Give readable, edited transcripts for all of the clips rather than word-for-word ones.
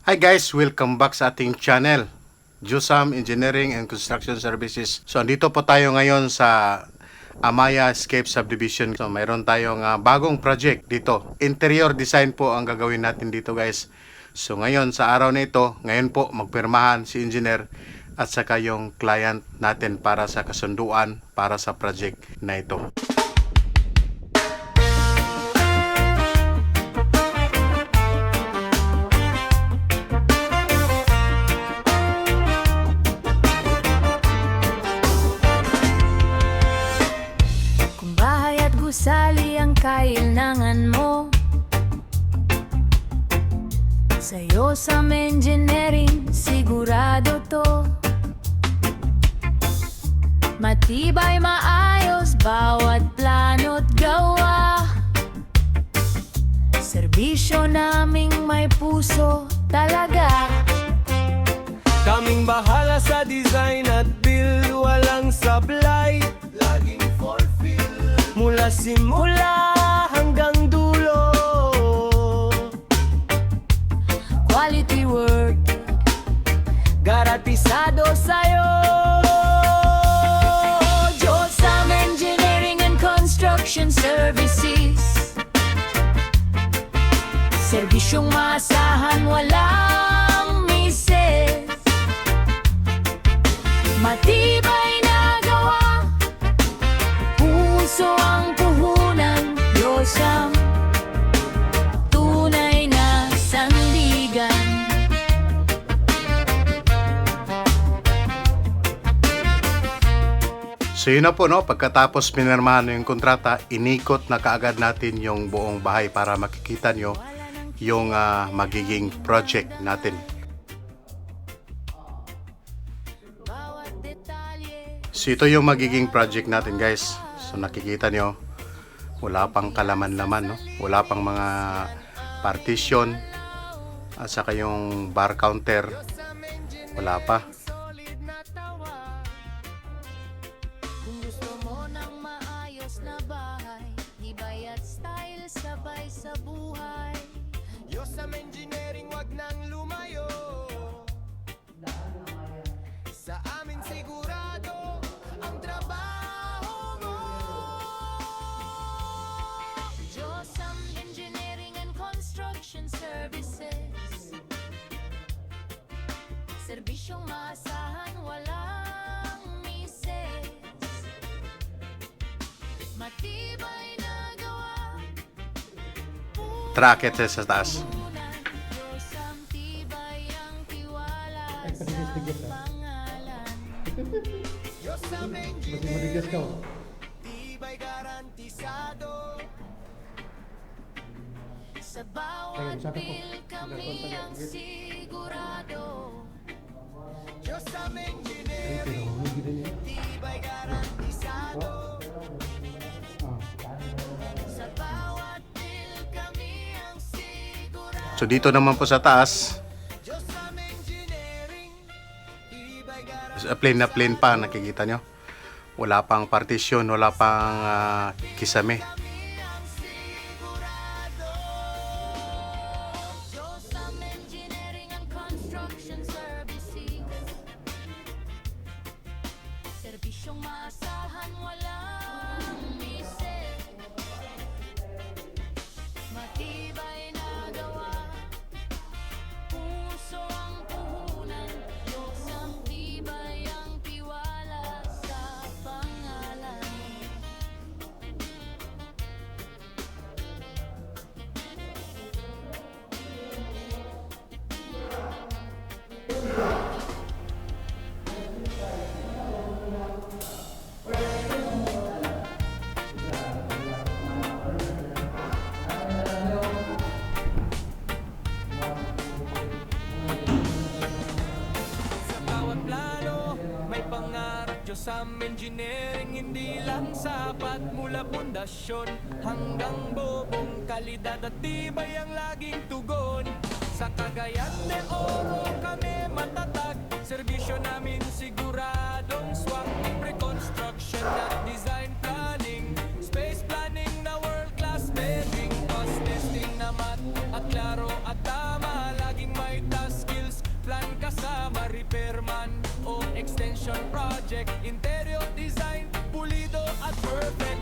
Hi guys, welcome back sa ating channel, Jusam Engineering and Construction Services. So andito po tayo ngayon sa Amaya Escape Subdivision. So mayroon tayong bagong project dito. Interior design po ang gagawin natin dito guys. So ngayon sa araw na ito, ngayon po magpirmahan si engineer at saka yung client natin para sa kasunduan para sa project na ito. Gusali ang kailangan mo sa'yo sa engineering, sigurado to. Matibay, maayos, bawat plano't gawa. Serbisyo naming may puso talaga. Kaming bahala sa design at build, walang sablay, laging fulfill mula simula hanggang dulo. Quality work, Garantisado sa'yo. Josam Engineering and Construction Services. Serbisyong maasahan, walang mises. Matibay na gawa, puso ang puhunan. Josam, tunay na sandigan. So yun na po no, pagkatapos pinirmahan yung kontrata, inikot na kaagad natin yung buong bahay para makikita nyo yung magiging project natin. Bawat detalye, So ito yung magiging project natin guys. So nakikita nyo, wala pang kalaman-laman, no? Wala pang mga partition at saka yung bar counter, wala pa. solid na tawa. Kung gusto mo ng maayos na bahay, hibay at style sabay sa buhay. Josam Engineering, wag nang lumayo. Sa amin sigurado ang trabaho mo. Josam Engineering and Construction Services. Serbisyong maasahan, walang mises. Matibay na gawa, Tracket sa taas. Josam, tibay ang tiwala sa pangalan. Josam Engineering, tibay garantisado. Sa bawat bil kami ang sigurado. Josam Engineering, tibay garantisado. Sa bawat bil kami ang sigurado. So dito naman po sa taas, Josam Engineering, tibay plain na plain pa, nakikita nyo. Wala pang partition, wala pang kisame. Josam Engineering and Construction Services. Serbisyong maasahan, walang mises. Matibay na gawa, puso ang puhunan. Josam, tibay ang tiwala sa pangalan. Sa bawat plano, may pangarap. Josam Engineering, hindi lang sapat. Mula pundasyon hanggang bubong, kalidad at tibay ang laging tugon. Sa Cagayan de Oro kami matatag. Serbisyo namin siguradong swak. Reconstruction at design planning, space planning na world class bedding, cost testing na mat at klaro at tama. Laging may task extension project, interior design, pulido at perfect.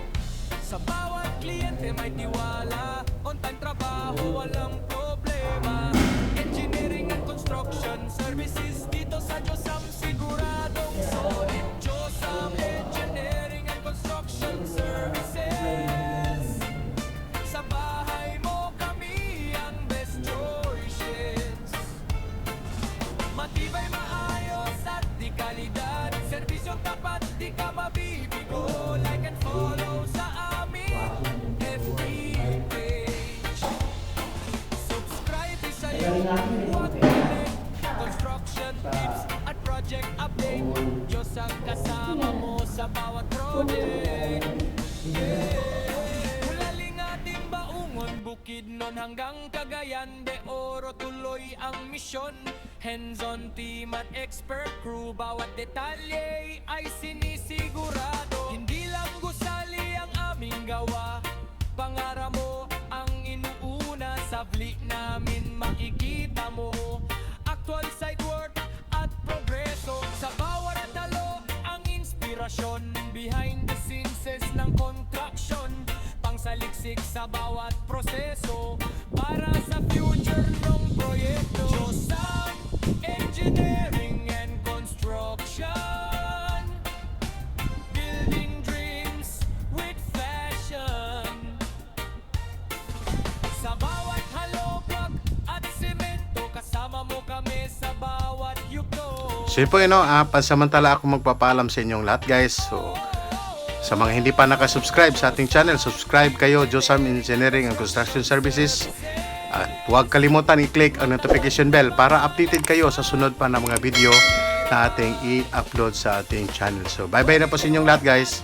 Sa bawat kliyente may tiwala, on time trabaho, walang problema. Engineering and construction services dito sa Josam, siguradong solid. Josam Engineering and Construction Services. Sa bahay mo kami ang best choices. Matibay, maayos at di kalidad, serbisyong tapat, di ka mabibigo. Like and follow sa aming FB page. Subscribe sa'yo, huwag click. Construction tips at project update, Diyos ang kasama mo sa bawat project. Hulaling ating baungon, Bukidnon hanggang Cagayan de Oro, tuloy ang misyon. Hands-on team at expert crew, bawat detalye ay sinisigurado. Hindi lang gusali ang aming gawa, pangarap mo ang inuuna. Sabli namin makikita mo actual site work at progreso. Sa bawat talo ang inspirasyon, behind the scenes ng construction, pangsaliksik sa bawat proseso para sa future ng proyekto. Josam Engineering and Construction, building dreams with fashion. Sa bawat haloprak at semento, kasama mo kami sa bawat yugto. So yun po pansamantala ako magpapaalam sa inyong lahat guys. So sa mga hindi pa nakasubscribe sa ating channel, subscribe kayo, Josam Engineering and Construction Services. At huwag kalimutan i-click ang notification bell para updated kayo sa sunod pa na mga video na ating i-upload sa ating channel. So bye bye na po sa inyong lahat guys.